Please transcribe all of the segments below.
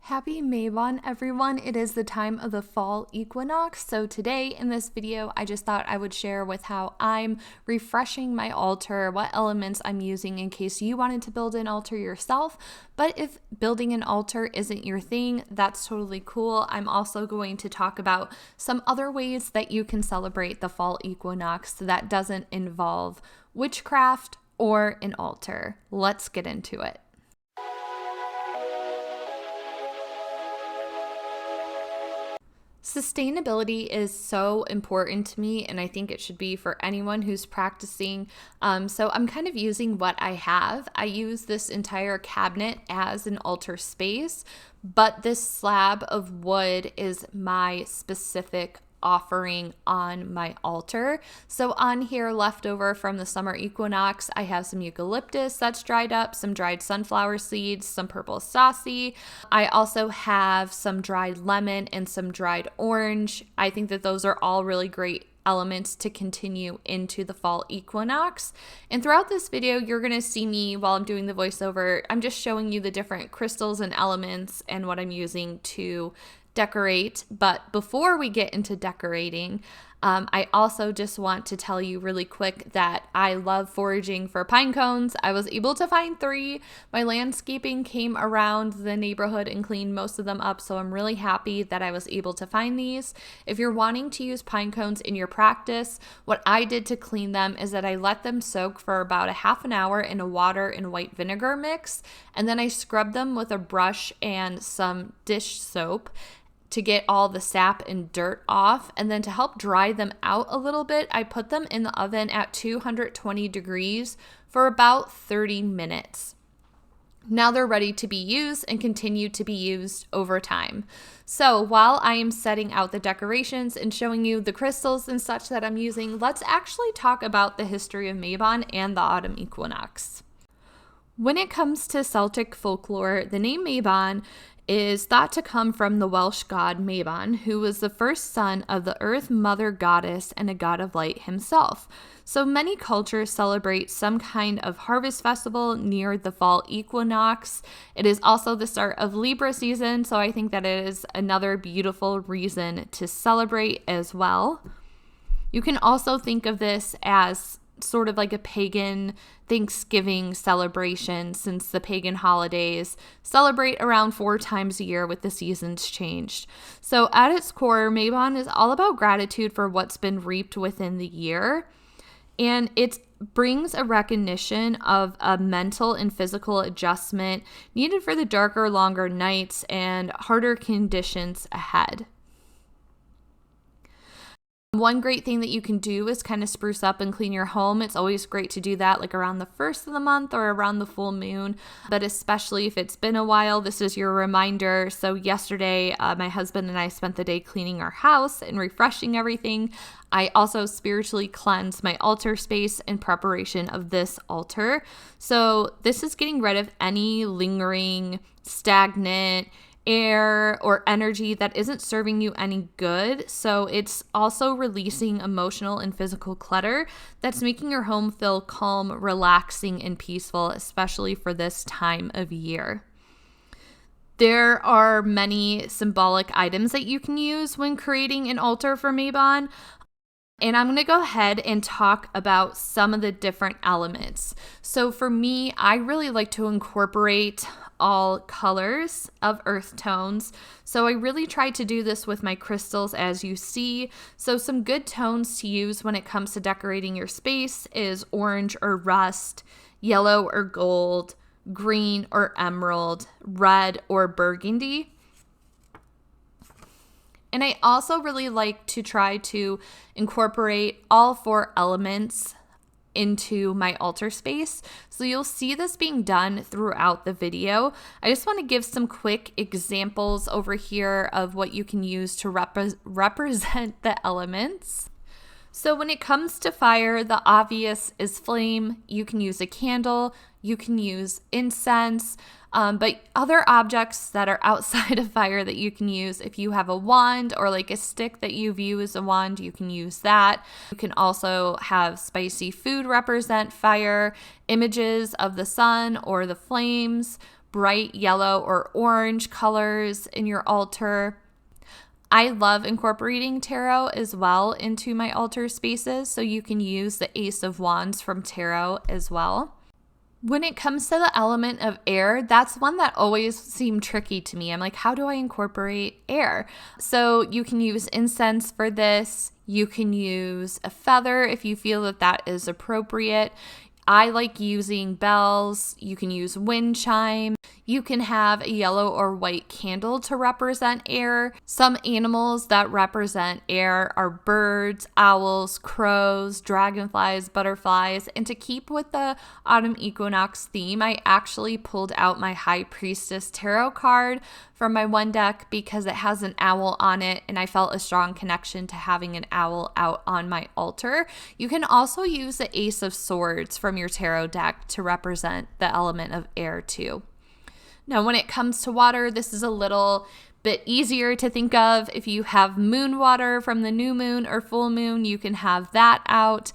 Happy MABON, everyone. It is the time of the fall equinox. So today in this video, I just thought I would share with how I'm refreshing my altar, what elements I'm using in case you wanted to build an altar yourself. But if building an altar isn't your thing, that's totally cool. I'm also going to talk about some other ways that you can celebrate the fall equinox that doesn't involve witchcraft or an altar. Let's get into it. Sustainability is so important to me, and I think it should be for anyone who's practicing. So I'm kind of using what I have. I use this entire cabinet as an altar space, but this slab of wood is my specific offering on my altar. So on here, left over from the summer equinox, I have some eucalyptus that's dried up, some dried sunflower seeds, some purple saucy. I also have some dried lemon and some dried orange. I think that those are all really great elements to continue into the fall equinox. And throughout this video, you're going to see me while I'm doing the voiceover. I'm just showing you the different crystals and elements and what I'm using to decorate. But before we get into decorating, I also just want to tell you really quick that I love foraging for pine cones. I was able to find 3. My landscaping came around the neighborhood and cleaned most of them up, so I'm really happy that I was able to find these. If you're wanting to use pine cones in your practice, what I did to clean them is that I let them soak for about a half an hour in a water and white vinegar mix, and then I scrubbed them with a brush and some dish soap to get all the sap and dirt off. And then to help dry them out a little bit, I put them in the oven at 220 degrees for about 30 minutes. Now they're ready to be used and continue to be used over time. So while I am setting out the decorations and showing you the crystals and such that I'm using, let's actually talk about the history of Mabon and the autumn equinox. When it comes to Celtic folklore, the name Mabon is thought to come from the Welsh god Mabon, who was the first son of the Earth Mother goddess and a god of light himself. So many cultures celebrate some kind of harvest festival near the fall equinox. It is also the start of Libra season, so I think that it is another beautiful reason to celebrate as well. You can also think of this as sort of like a pagan Thanksgiving celebration, since the pagan holidays celebrate around 4 times a year with the seasons changed. So at its core, Mabon is all about gratitude for what's been reaped within the year, and it brings a recognition of a mental and physical adjustment needed for the darker, longer nights and harder conditions ahead. One great thing that you can do is kind of spruce up and clean your home. It's always great to do that like around the first of the month or around the full moon, but especially if it's been a while, this is your reminder. So yesterday, my husband and I spent the day cleaning our house and refreshing everything. I also spiritually cleansed my altar space in preparation of this altar. So this is getting rid of any lingering, stagnant air or energy that isn't serving you any good. So it's also releasing emotional and physical clutter that's making your home feel calm, relaxing, and peaceful, especially for this time of year. There are many symbolic items that you can use when creating an altar for Mabon. And I'm going to go ahead and talk about some of the different elements. So for me, I really like to incorporate all colors of earth tones. So I really try to do this with my crystals, as you see. So some good tones to use when it comes to decorating your space is orange or rust, yellow or gold, green or emerald, red or burgundy. And I also really like to try to incorporate all 4 elements into my altar space. So you'll see this being done throughout the video. I just want to give some quick examples over here of what you can use to represent the elements. So when it comes to fire, the obvious is flame. You can use a candle, you can use incense, but other objects that are outside of fire that you can use, if you have a wand or like a stick that you view as a wand, you can use that. You can also have spicy food represent fire, images of the sun or the flames, bright yellow or orange colors in your altar. I love incorporating tarot as well into my altar spaces, so you can use the Ace of Wands from tarot as well. When it comes to the element of air, that's one that always seemed tricky to me. I'm like, how do I incorporate air? So you can use incense for this. You can use a feather if you feel that that is appropriate. I like using bells. You can use wind chime. You can have a yellow or white candle to represent air. Some animals that represent air are birds, owls, crows, dragonflies, butterflies. And to keep with the autumn equinox theme, I actually pulled out my High Priestess tarot card from my one deck because it has an owl on it, and I felt a strong connection to having an owl out on my altar. You can also use the Ace of Swords from your tarot deck to represent the element of air too. Now, when it comes to water, this is a little bit easier to think of. If you have moon water from the new moon or full moon, you can have that out.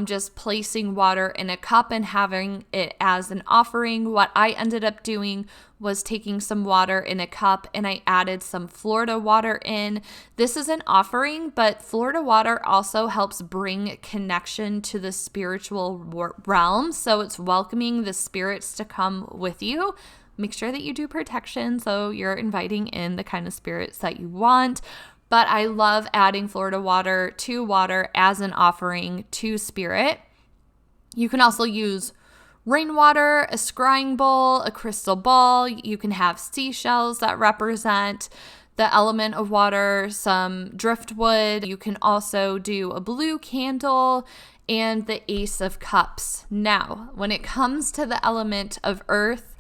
Just placing water in a cup and having it as an offering. What I ended up doing was taking some water in a cup and I added some Florida water in. This is an offering, but Florida water also helps bring connection to the spiritual realm. So it's welcoming the spirits to come with you. Make sure that you do protection so you're inviting in the kind of spirits that you want. But I love adding Florida water to water as an offering to spirit. You can also use rainwater, a scrying bowl, a crystal ball. You can have seashells that represent the element of water, some driftwood. You can also do a blue candle and the Ace of Cups. Now, when it comes to the element of earth,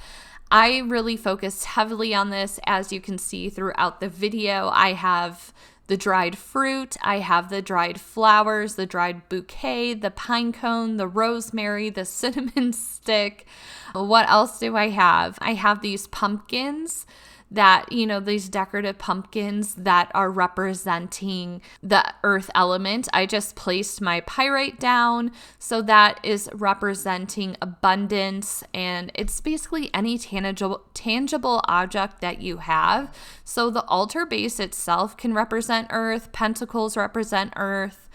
I really focused heavily on this. As you can see throughout the video, I have the dried fruit, I have the dried flowers, the dried bouquet, the pine cone, the rosemary, the cinnamon stick. What else do I have? I have these pumpkins that, these decorative pumpkins that are representing the earth element. I just placed my pyrite down, so that is representing abundance, and it's basically any tangible object that you have. So the altar base itself can represent earth, pentacles represent earth,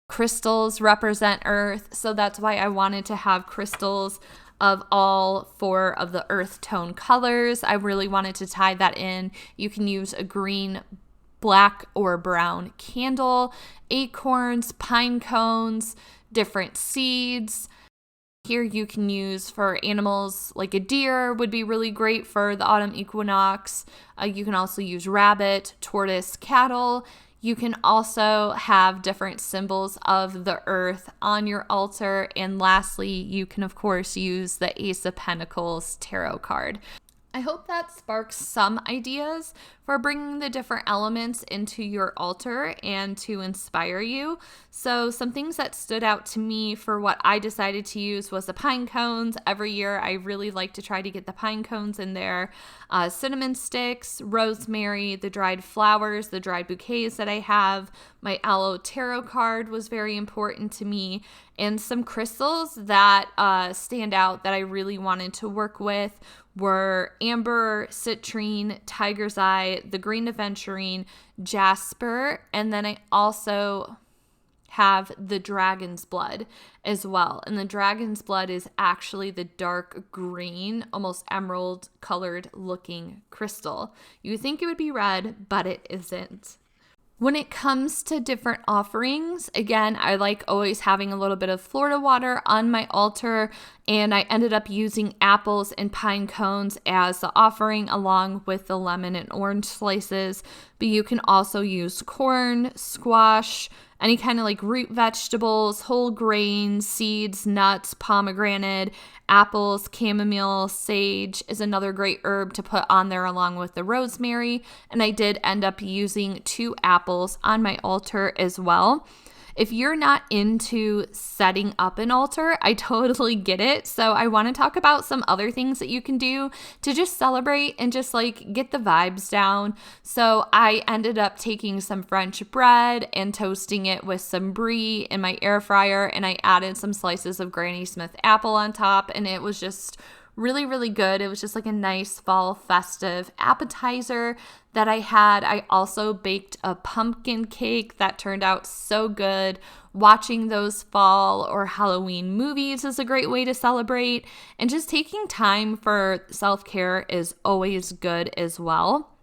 crystals represent earth. So that's why I wanted to have crystals of all 4 of the earth tone colors. I really wanted to tie that in. You can use a green, black, or brown candle, acorns, pine cones, different seeds. Here you can use for animals like a deer would be really great for the autumn equinox. You can also use rabbit, tortoise, cattle. You can also have different symbols of the earth on your altar. And lastly, you can, of course, use the Ace of Pentacles tarot card. I hope that sparks some ideas for bringing the different elements into your altar and to inspire you. So some things that stood out to me for what I decided to use was the pine cones. Every year I really like to try to get the pine cones in there. Cinnamon sticks, rosemary, the dried flowers, the dried bouquets that I have. My aloe tarot card was very important to me. And some crystals that stand out that I really wanted to work with were amber, citrine, tiger's eye, the green aventurine, jasper, and then I also have the dragon's blood as well. And the dragon's blood is actually the dark green, almost emerald colored looking crystal. You would think it would be red, but it isn't. When it comes to different offerings, again, I like always having a little bit of Florida water on my altar, and I ended up using apples and pine cones as the offering along with the lemon and orange slices. But you can also use corn, squash, any kind of like root vegetables, whole grains, seeds, nuts, pomegranate, apples, chamomile, sage is another great herb to put on there along with the rosemary. And I did end up using 2 apples on my altar as well. If you're not into setting up an altar, I totally get it. So I want to talk about some other things that you can do to just celebrate and just like get the vibes down. So I ended up taking some French bread and toasting it with some brie in my air fryer, and I added some slices of Granny Smith apple on top, and it was just Really, really good. It was just like a nice fall festive appetizer that I had. I also baked a pumpkin cake that turned out so good. Watching those fall or Halloween movies is a great way to celebrate, and just taking time for self-care is always good as well.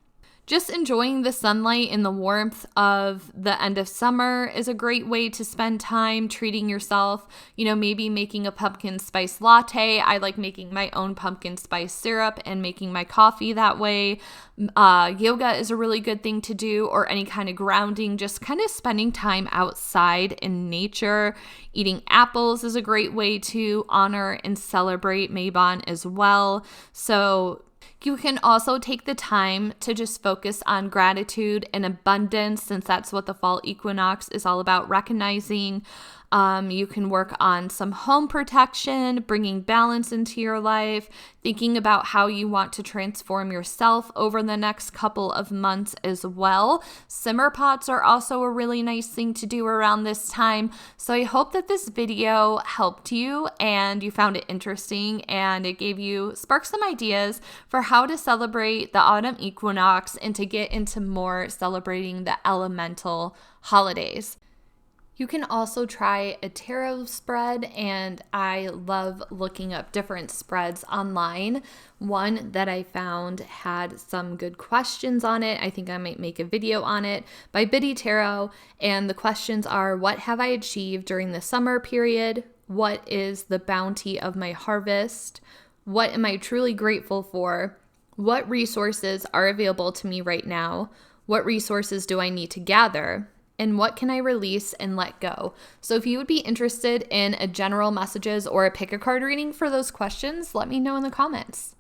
Just enjoying the sunlight and the warmth of the end of summer is a great way to spend time treating yourself. Maybe making a pumpkin spice latte. I like making my own pumpkin spice syrup and making my coffee that way. Yoga is a really good thing to do, or any kind of grounding, just kind of spending time outside in nature. Eating apples is a great way to honor and celebrate MABON as well. So you can also take the time to just focus on gratitude and abundance, since that's what the fall equinox is all about, recognizing. You can work on some home protection, bringing balance into your life, thinking about how you want to transform yourself over the next couple of months as well. Simmer pots are also a really nice thing to do around this time. So I hope that this video helped you and you found it interesting, and it sparked some ideas for how to celebrate the autumn equinox and to get into more celebrating the elemental holidays. You can also try a tarot spread, and I love looking up different spreads online. One that I found had some good questions on it. I think I might make a video on it, by Biddy Tarot, and the questions are: what have I achieved during the summer period? What is the bounty of my harvest? What am I truly grateful for? What resources are available to me right now? What resources do I need to gather? And what can I release and let go? So if you would be interested in a general messages or a pick a card reading for those questions, let me know in the comments.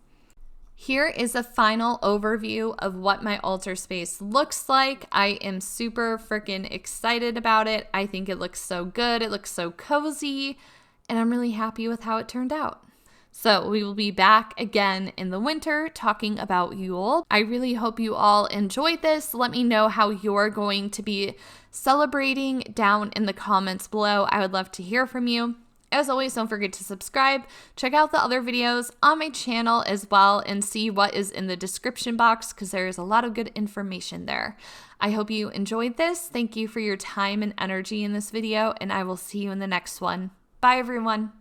Here is a final overview of what my altar space looks like. I am super freaking excited about it. I think it looks so good. It looks so cozy, and I'm really happy with how it turned out. So we will be back again in the winter talking about Yule. I really hope you all enjoyed this. Let me know how you're going to be celebrating down in the comments below. I would love to hear from you. As always, don't forget to subscribe. Check out the other videos on my channel as well and see what is in the description box, because there is a lot of good information there. I hope you enjoyed this. Thank you for your time and energy in this video, and I will see you in the next one. Bye, everyone.